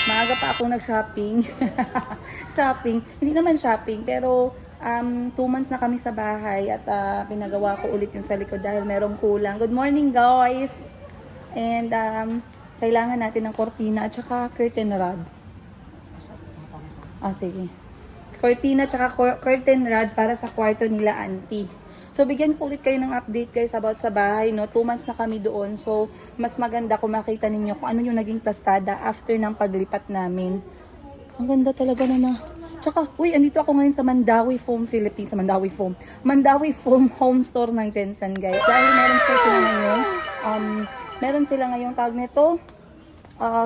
Maaga pa ako nag-shopping. Shopping. Hindi naman shopping, pero 2 months na kami sa bahay at pinagawa ko ulit yung sa likod dahil merong kulang. Good morning, guys! And kailangan natin ng cortina at saka curtain rod. Sige. Cortina at saka curtain rod para sa kwarto nila auntie. So, bigyan ko ulit kayo ng update guys about sa bahay, no? 2 months na kami doon. So, mas maganda kung makita ninyo kung ano yung naging plastada after ng paglipat namin. Ang ganda talaga na. Tsaka, andito ako ngayon sa Mandawi Foam Philippines. Mandawi Foam Home Store ng Jensen, guys. Dahil meron po sila ngayon, meron sila ngayong tag nito,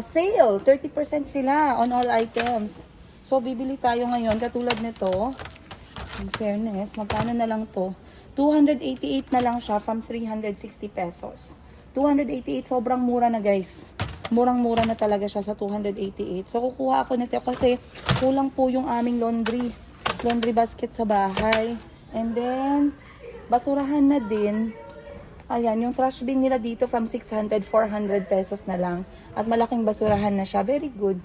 sale. 30% sila on all items. So, bibili tayo ngayon. Katulad nito, in fairness, magkano na lang to? 288 na lang siya from 360 pesos. 288, sobrang mura na guys. Murang-mura na talaga siya sa 288. So, kukuha ako nito kasi kulang po yung aming laundry basket sa bahay. And then, basurahan na din. Ayan, yung trash bin nila dito from 600, 400 pesos na lang. At malaking basurahan na siya. Very good.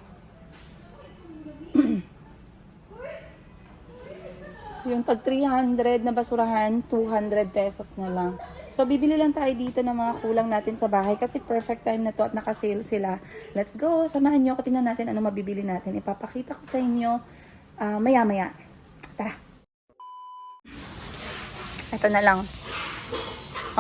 Yung tag 300 na basurahan, 200 pesos na lang. So, bibili lang tayo dito ng mga kulang natin sa bahay kasi perfect time na to at naka-sale sila. Let's go! Samahan nyo ako. Tingnan natin ano mabibili natin. Ipapakita ko sa inyo maya-maya. Tara! Ito na lang.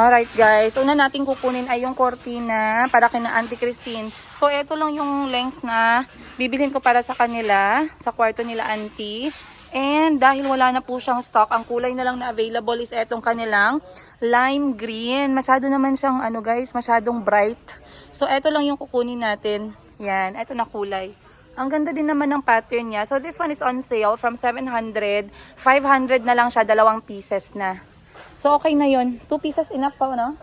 Alright guys, una natin kukunin ay yung cortina para kina Auntie Christine. So, ito lang yung length na bibilhin ko para sa kanila, sa kwarto nila Auntie. And dahil wala na po siyang stock, ang kulay na lang na available is etong kanilang lime green. Masyado naman siyang guys, masyadong bright. So eto lang yung kukunin natin. Yan, eto na kulay. Ang ganda din naman ng pattern niya. So this one is on sale from 700, 500 na lang siya, 2 pieces na. So okay na yun. 2 pieces enough pa, no?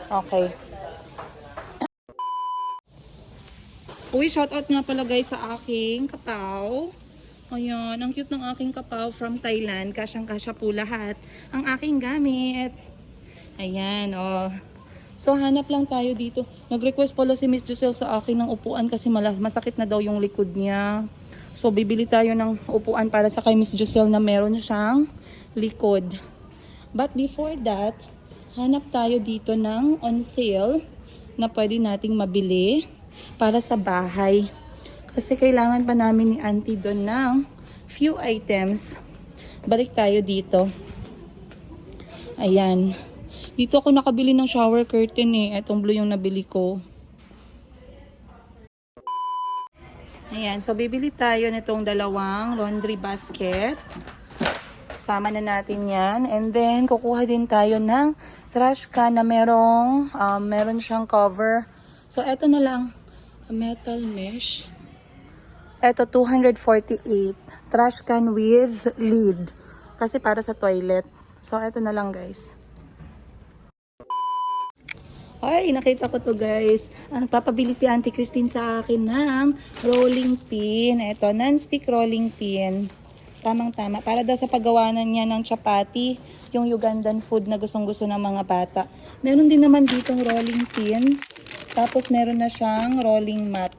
Okay. Shoutout nga pala guys sa aking kapaw. Ayan, ang cute ng aking kapaw from Thailand. Kasyang-kasya po lahat ang aking gamit. Ayan, So, hanap lang tayo dito. Nag-request pala si Miss Giselle sa akin ng upuan kasi masakit na daw yung likod niya. So, bibili tayo ng upuan para sa kay Miss Giselle na meron siyang likod. But before that, hanap tayo dito ng on sale na pwede nating mabili para sa bahay. Kasi kailangan pa namin ni Auntie doon ng few items. Balik tayo dito. Ayan. Dito ako nakabili ng shower curtain eh. Itong blue yung nabili ko. Ayan. So, bibili tayo nitong 2 laundry basket. Sama na natin yan. And then, kukuha din tayo ng trash can na meron siyang cover. So, eto na lang. Metal mesh. Ito, 248. Trash can with lid. Kasi para sa toilet. So, ito na lang, guys. Ay, nakita ko to, guys. Nagpapabili si Auntie Christine sa akin ng rolling pin. Ito, non-stick rolling pin. Tamang-tama. Para daw sa paggawanan niya ng chapati, yung Ugandan food na gustong-gusto ng mga bata. Meron din naman ditong rolling pin. Tapos, meron na siyang rolling mat.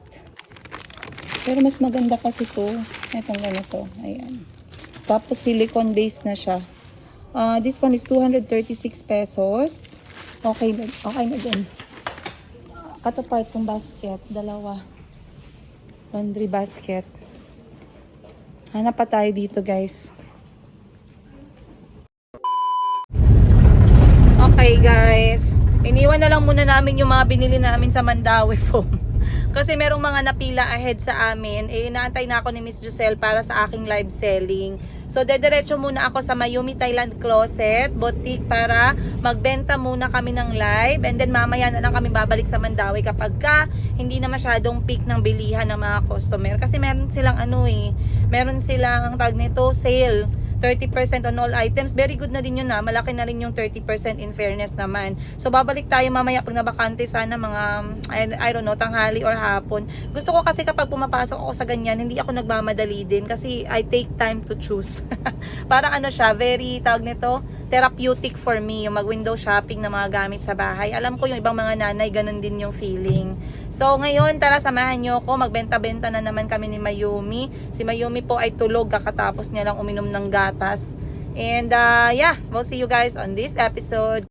Pero mas maganda kasi to. Itong ganito. Ayan. Tapos silicone base na siya. This one is 236 pesos. Okay na din. Cut apart yung basket. 2. Laundry basket. Hanap pa tayo dito guys. Okay guys. Iniwan na lang muna namin yung mga binili namin sa Mandawi Foam. Kasi merong mga napila ahead sa amin. Inaantay na ako ni Miss Giselle para sa aking live selling. So, dediretso muna ako sa Mayumi Thailand Closet Boutique para magbenta muna kami ng live. And then, mamaya na lang kami babalik sa Mandawi kapag hindi na masyadong peak ng bilihan ng mga customer. Kasi meron silang meron silang tag nito, sale. 30% on all items. Very good na din yun na. Malaki na rin yung 30% in fairness naman. So, babalik tayo mamaya pag nabakante sana mga, I don't know, tanghali or hapon. Gusto ko kasi kapag pumapasok ako sa ganyan, hindi ako nagmamadali din kasi I take time to choose. Para siya, very, tawag nito, therapeutic for me, yung mag-window shopping ng mga gamit sa bahay. Alam ko yung ibang mga nanay, ganun din yung feeling. So ngayon, tara samahan nyo ako. Magbenta-benta na naman kami ni Mayumi. Si Mayumi po ay tulog kakatapos niya lang uminom ng gatas. And yeah, we'll see you guys on this episode.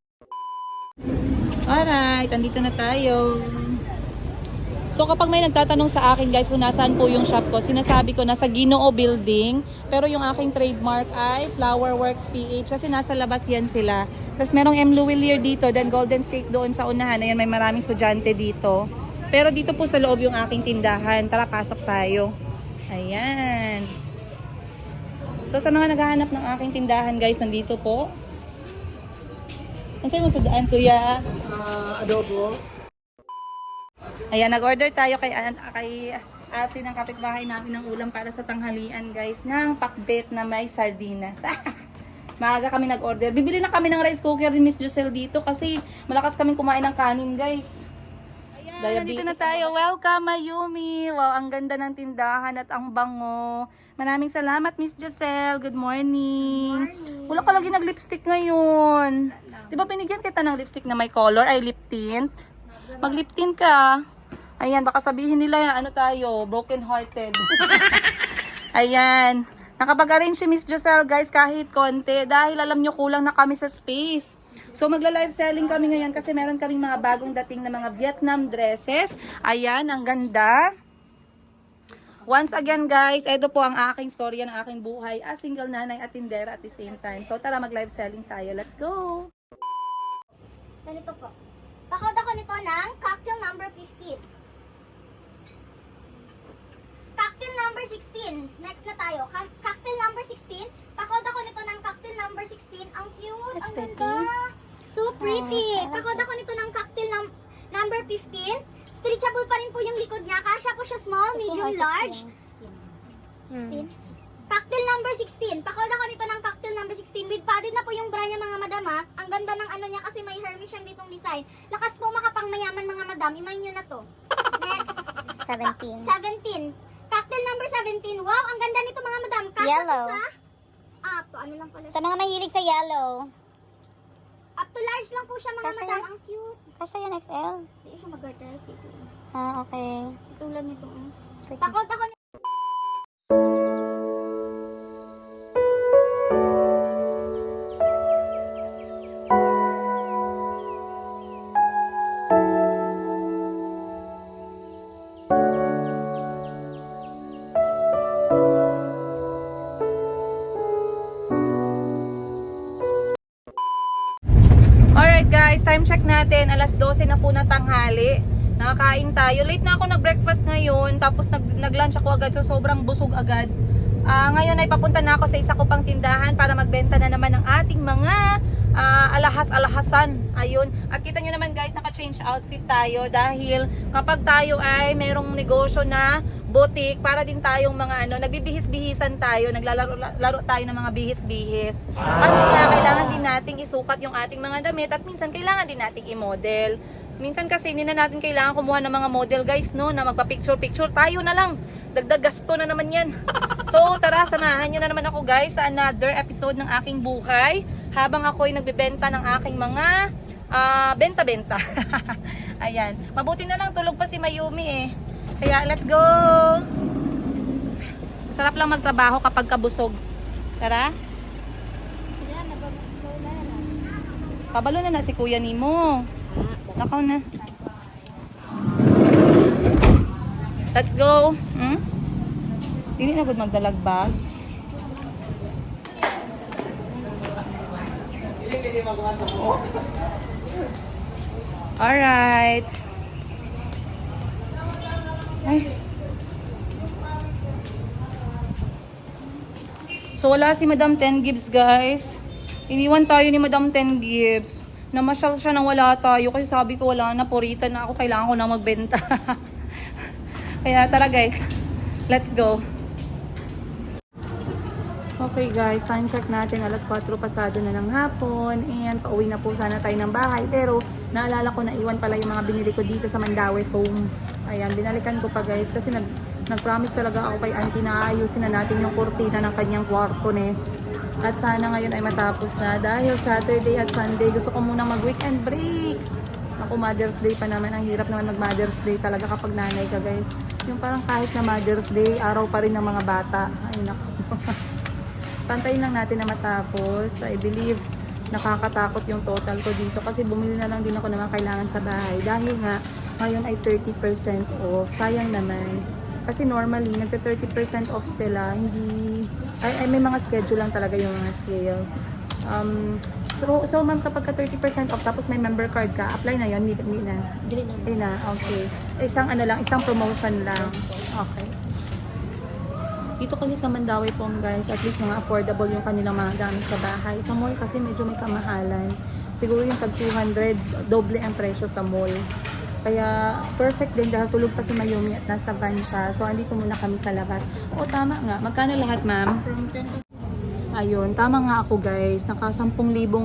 Alright, andito na tayo. So kapag may nagtatanong sa akin guys kung nasaan po yung shop ko, sinasabi ko nasa Ginoo Building. Pero yung aking trademark ay Flower Works PH kasi nasa labas yan sila. Tapos merong M. Louvillier dito, then Golden State doon sa unahan. Ayan, may maraming estudyante dito. Pero dito po sa loob yung aking tindahan. Tara, pasok tayo. Ayan. So sa mga naghahanap ng aking tindahan guys, nandito po. Ano sa'yo mo sa daan, kuya? Adobo. Ayan, nag-order tayo kay ate ng kapitbahay namin ng ulam para sa tanghalian guys, ng pakbet na may sardinas. Maaga kami nag-order. Bibili na kami ng rice cooker ni Miss Josel dito kasi malakas kaming kumain ng kanin guys. Ayan, nandito na tayo. Welcome, Mayumi. Wow, ang ganda ng tindahan at ang bango. Maraming salamat, Miss Josel. Good morning. Wala ka lagi nag-lipstick ngayon. Di ba pinigyan kita ng lipstick na may color, ay lip tint? Mag-lip tint ka. Ayan, baka sabihin nila, ano tayo, broken hearted. Ayan. Nakapag-arrange si Miss Josel, guys, kahit konti. Dahil alam nyo, kulang na kami sa space. So, magla-live selling kami ngayon kasi meron kaming mga bagong dating na mga Vietnam dresses. Ayan, ang ganda. Once again, guys, ito po ang aking storya ng aking buhay as single nanay at tindera at the same time. So, tara, mag-live selling tayo. Let's go! Ganito po. Pakod ako nito ng cocktail number 15. Cocktail number 16. Next na tayo. Cocktail number 16. Pakod ako nito ng cocktail number 16. Ang cute. That's ang pretty. ganda. So pretty. Pakod ako nito ng cocktail number 15. Stretchable pa rin po yung likod niya. Kasya po siya small, medium, large. 16. Cocktail number 16. Pakod ako nito ng cocktail number 16. With padded na po yung bra niya mga madam ha. Ang ganda ng ano niya kasi may Hermes siyang ditong design. Lakas po makapangmayaman mga madam. Imay nyo na to. Next. 17. 17. Cocktail number 17. Wow, ang ganda nito mga madam. Kasya Yellow. to sa... to ano lang pala. Sa mga mahilig sa yellow. Up to large lang po siya mga Kasya madam. yan? Ang cute. Kasya yan XL? Hindi siya mag-garters dito. Ah, okay. Tulad nito. Pretty. Pakod ako nito. Alright guys, time check natin. Alas 12 na po na tanghali. Nakakain tayo. Late na ako nag-breakfast ngayon. Tapos nag-lunch ako agad. So sobrang busog agad. Ngayon ay papunta na ako sa isa ko pang tindahan para magbenta na naman ng ating mga alahas-alahasan. Ayun. At kita nyo naman guys, naka-change outfit tayo. Dahil kapag tayo ay merong negosyo na boutique, para din tayong mga nagbibihis-bihisan tayo, naglalaro tayo ng mga bihis-bihis. Kasi nga, kailangan din nating isukat yung ating mga damit at minsan kailangan din nating i-model. Minsan kasi hindi na natin kailangan kumuha ng mga model guys, no, na magpa-picture-picture. Tayo na lang. Dagdag gasto na naman yan. So, tara, samahan nyo na naman ako guys sa another episode ng aking buhay habang ako'y nagbebenta ng aking mga benta-benta. Ayan. Mabuti na lang tulog pa si Mayumi eh. Kaya let's go! Sarap lang magtrabaho kapag kabusog. Tara. Pabalo na si Kuya Nimo. Nakaw na. Let's go. Dili na gud magdalag ba? Alright. Ay. So wala si Madam 10 Gibbs guys. Iniwan tayo ni Madam 10 Gibbs. Namasyal siya nang wala tayo kasi sabi ko wala na, puritan na ako, kailangan ko na magbenta. Kaya tara guys, let's go. Okay guys, time check natin, alas 4 pasado na ng hapon and pauwi na po sana tayo ng bahay, pero naalala ko na iwan pala yung mga binili ko dito sa Mandaue Foam. Ayan, binalikan ko pa guys kasi nag-promise talaga ako kay auntie na ayusin na natin yung kurtina ng kanyang kwartones. At sana ngayon ay matapos na dahil Saturday at Sunday gusto ko munang mag-weekend break. Ako, Mother's Day pa naman. Ang hirap naman mag-Mother's Day talaga kapag nanay ka, guys. Yung parang kahit na Mother's Day, araw pa rin ng mga bata. Ay, naku. Pantayin lang natin na matapos. I believe nakakatakot yung total ko dito kasi bumili na lang din ako ng mga kailangan sa bahay. Dahil nga, ngayon ay 30% off. Sayang naman. Kasi normally, nagka-30% off sila. Hindi, ay, may mga schedule lang talaga yung mga sale. So ma'am, kapag ka 30% off, tapos may member card ka, apply na yun, hindi na. Hindi na, okay. Isang promotion lang. Okay. Dito kasi sa Mandawi Foam, guys, at least mga affordable yung kanilang mga gamit sa bahay. Sa mall kasi medyo may kamahalan. Siguro yung tag 200, doble ang presyo sa mall. Kaya perfect din dahil tulog pa si Mayumi at nasa van siya. So andito muna kami sa labas. O tama nga, magkano lahat ma'am? From 10 to Ayun, tama nga ako guys. Naka 10,000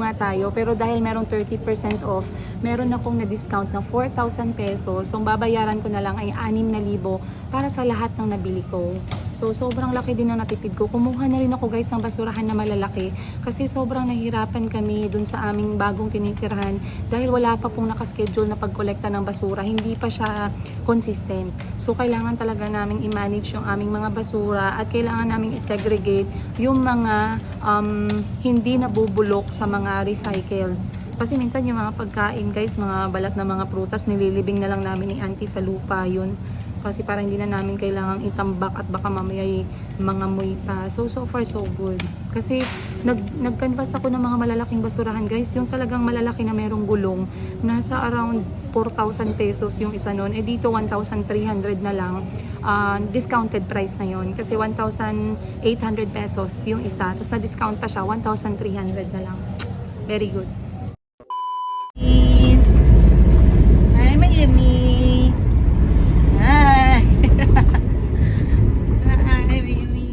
nga tayo. Pero dahil merong 30% off, meron akong na-discount na 4,000 pesos. So, ang babayaran ko na lang ay 6,000 para sa lahat ng nabili ko. So, sobrang laki din ang natipid ko. Kumuha na rin ako guys ng basurahan na malalaki. Kasi sobrang nahirapan kami dun sa aming bagong tinitirhan. Dahil wala pa pong nakaschedule na pagkolekta ng basura. Hindi pa siya consistent. So, kailangan talaga naming i-manage yung aming mga basura. At kailangan naming i-segregate yung mga hindi nabubulok sa mga recycled. Kasi minsan yung mga pagkain guys, mga balat na mga prutas, nililibing na lang namin ni auntie sa lupa yun. Kasi para hindi na namin kailangang itambak at baka mamaya mangamoy pa. So far so good. Kasi nag-canvas ako ng mga malalaking basurahan guys. Yung talagang malalaki na merong gulong. Nasa around 4,000 pesos yung isa nun. Eh dito 1,300 na lang. Discounted price na yon kasi 1,800 pesos yung isa. Tapos na-discount pa siya, 1,300 na lang. Very good. Hi, Mayumi. Hi. Hi, Mayumi.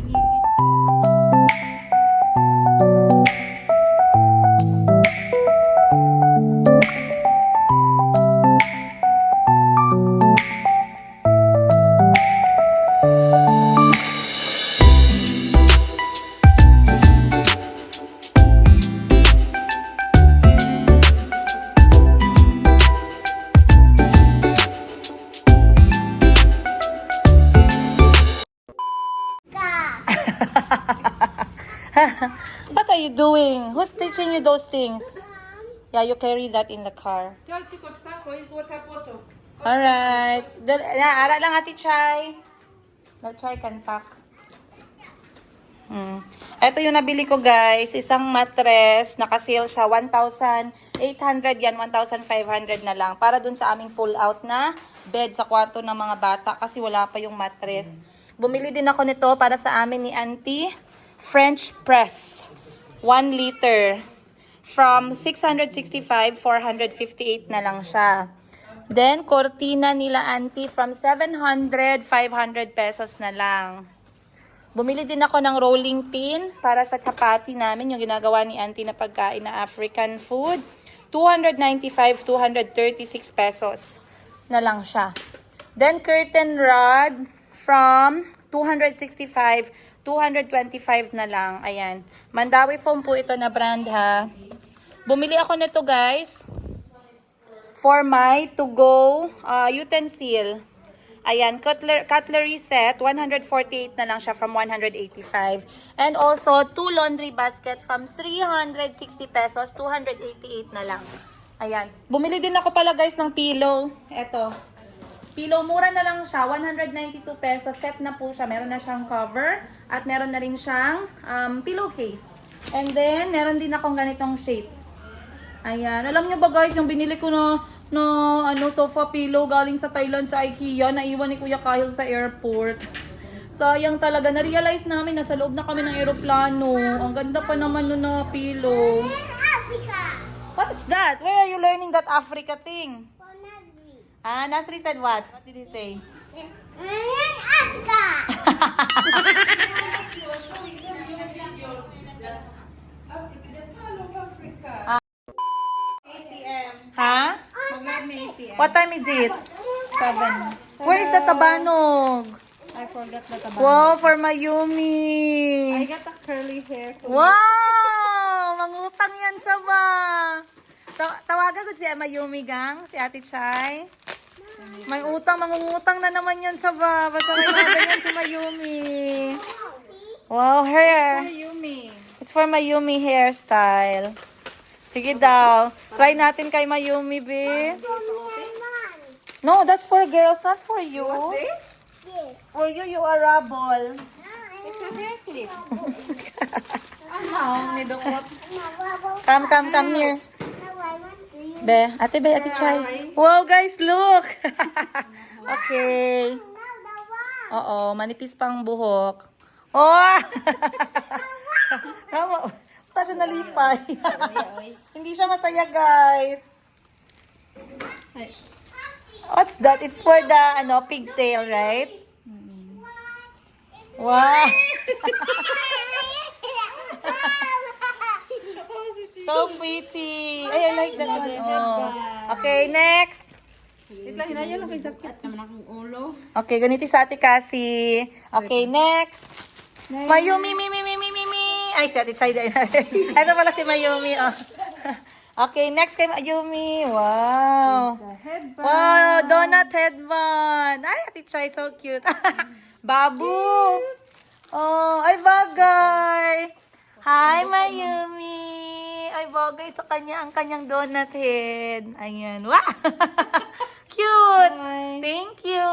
What are you doing? Who's teaching you those things? Yeah, you carry that in the car. Alright. Ara lang ati Chai. The Chai can pack. Ito yung nabili ko guys. Isang mattress. Naka-sale siya. 1,800 yan. 1,500 na lang. Para dun sa aming pull-out na bed sa kwarto ng mga bata. Kasi wala pa yung mattress. Bumili din ako nito para sa amin ni auntie. French press. 1 liter. From 665, 458 na lang siya. Then, cortina nila auntie from 700, 500 pesos na lang. Bumili din ako ng rolling pin para sa chapati namin, yung ginagawa ni auntie na pagkain na African food. 295, 236 pesos na lang siya. Then, curtain rod from 265, 225 na lang. Ayan. Mandawi Foam po ito na brand ha. Bumili ako nito guys. For my to-go utensil. Ayan. Cutlery set. 148 na lang siya from 185. And also, 2 laundry basket from 360 pesos. 288 na lang. Ayan. Bumili din ako pala guys ng pillow. Ito. Pillow, mura na lang siya. 192 pesos. Set na po siya. Meron na siyang cover. At meron na rin siyang pillowcase. And then, meron din akong ganitong shape. Ayan. Alam nyo ba guys, yung binili ko na sofa pillow galing sa Thailand sa IKEA. Naiwan ni Kuya Kyle sa airport. Sayang talaga. Na-realize namin na sa loob na kami ng aeroplano. Ang ganda pa naman nun na pillow. Africa! What is that? Where are you learning that Africa thing? From Nasri. Nasri said what? What did he say? Africa! Ha? What time is it? 7. Where is the tabanog? I forgot the tabanog. Wow, for Mayumi. I got a curly hair. Wow! Mangutang yan siya ba? Tawagan ko si Mayumi gang, si Ate Chay. May utang, mangungutang na naman yan sa ba. Basta may mga ganyan si Mayumi. Wow, hair. Yumi. It's for Mayumi hairstyle. Sige daw. Try natin kay Mayumi, be. No, that's for girls, not for you. For you, you are rubble. It's a hair clip. Come here. Be, Ate Chay. Wow, guys, look. Okay. Oo, manipis pang buhok. Oh! Tama. Wala siya nalipay. Hindi siya masaya, guys. What's that? It's for the pigtail, right? Wow. So pretty. Ay, I like that one. Oh. Okay, next. Wait lang, hinayan lang kay sakit naman akong ulo. Okay, ganito sa Ate Cassie. Okay, next. Mayumi, mi. Ay, si Ate Chay. Ito pala si Mayumi. Oh. Okay, next kay Mayumi. Wow. Headband. Wow, donut headband. Ay, Ate Chay, so cute. Babu. Oh, ay bagay. Hi, Mayumi. Ay, bagay sa kanya ang kanyang donut head. Ayan. Wow. Cute. Thank you.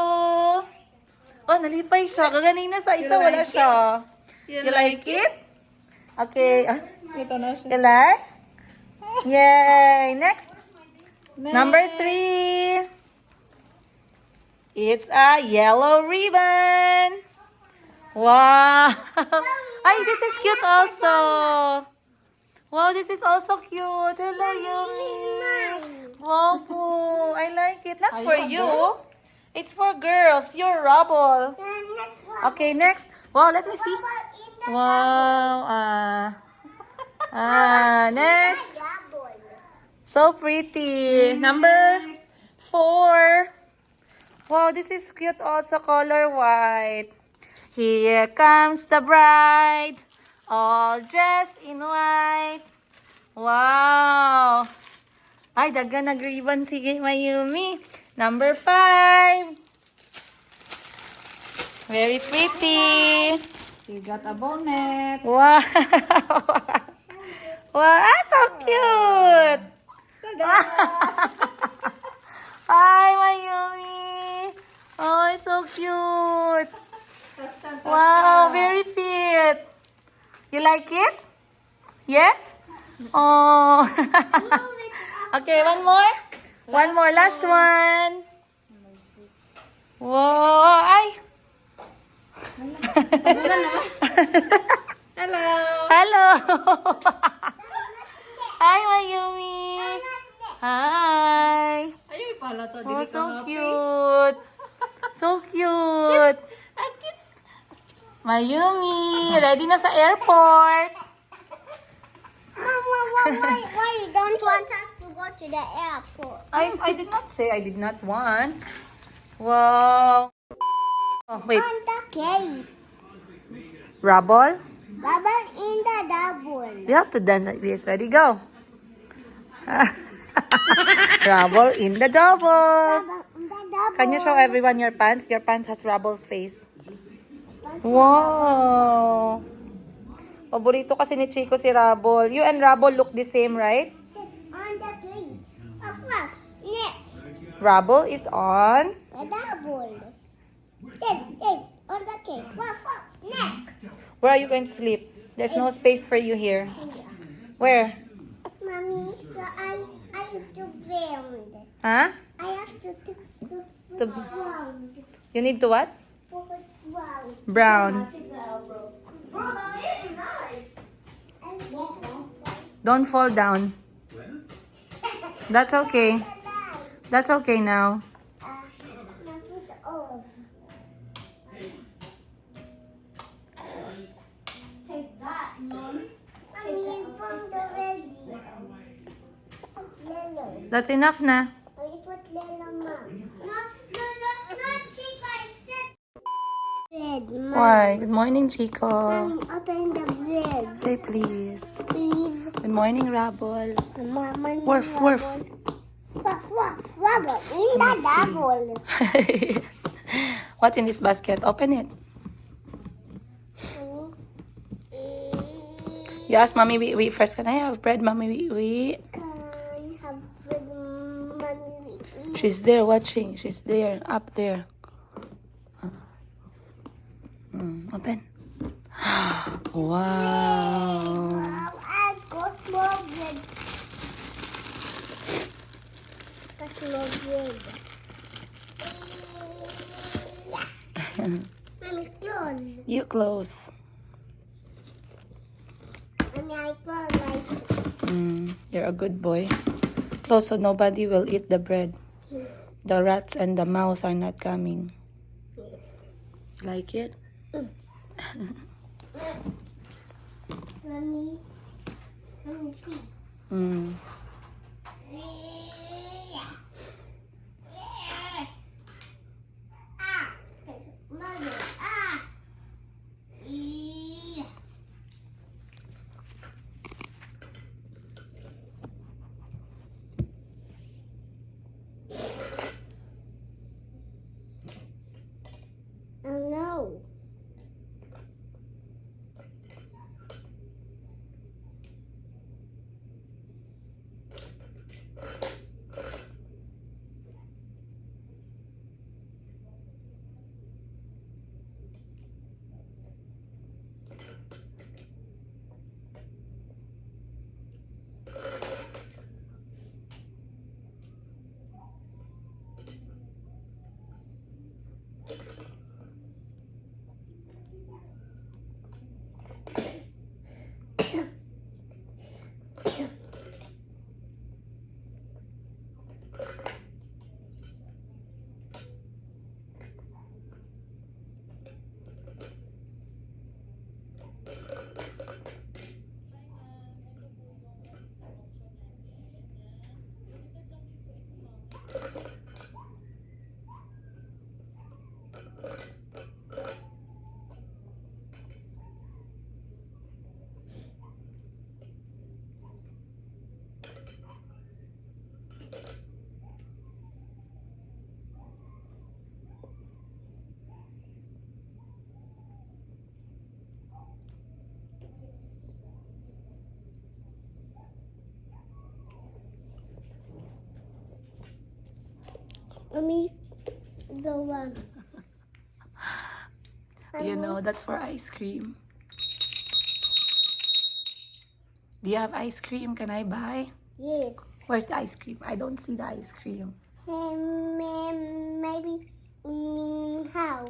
Oh, nalipay siya. Kaganina sa isa, wala siya. You like it? Okay. Ah, Ito na siya. you like? Yay. Next. Number 3. It's a yellow ribbon. Wow. Ay, this is cute also. Wow, this is also cute. Hello, Yumi. Wow, cool. I like it. Not for you. It's for girls. You're rubble. Okay, next. Wow, let me see. Wow. Next. So pretty. Number 4. Wow, this is cute also. Color white. Here comes the bride. All dressed in white. Wow. Ay, daga nag-ribbon si Mayumi. Number 5. Very pretty. You got a bonnet. Wow. Wow, so cute. Hi, Mayumi. Oh, so cute. Wow, very fit. You like it? Yes? Oh. Okay, one more. One more, last one. Wow, ay. Hello. Hello. Hi, Mayumi. Hi. Ayun pala to. Oh, Dili so ka happy. cute. So cute. Mayumi, ready na sa airport. Mama, why you don't want us to go to the airport? I did not say I did not want. Wow. Oh, wait. On the cave. Rubble? Bubble in the double. You have to dance like this. Ready, go. Rubble in the double. Bubble in the double. Can you show everyone your pants? Your pants has Rubble's face. Wow. Paborito kasi ni Chico si Rubble. You and Rubble look the same, right? On the cave. Of course. Next. Rubble is on. The double. On the cave. Next. Where are you going to sleep? There's no space for you here. Where? Mommy, so I have to round. Huh? I have to To- round. You need to what? Round. Brown. Don't fall down. That's okay. That's okay now. Take that, Mom. Mommy, from the ready. Put yellow. That's enough na. Mommy, put yellow, Mom. No, Chica, I said. bread. Why? Good morning, Chico. Open the bread. Say please. Please. Good morning, Rabol. Mama. Woof, woof. Woof, woof, wobble. In the double. What's in this basket? Open it. You ask mommy, wait first. Can I have bread, mommy? Wait. Can have bread, mommy. She's there watching. She's there, up there. Open. Wow. I got more bread. Got more bread. Mommy, close. You close. Mommy, I close like You're a good boy. Close so nobody will eat the bread. The rats and the mouse are not coming. Like it? Mommy. Mommy, please. Mm. Ah. Mommy. Ah. Yeah. Oh no. Mommy, the one. You know, that's for ice cream. Do you have ice cream? Can I buy? Yes. Where's the ice cream? I don't see the ice cream. Maybe in house.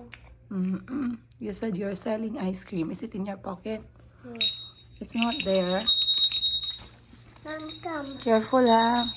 You said you're selling ice cream. Is it in your pocket? Yes. It's not there. Come. Careful, ha?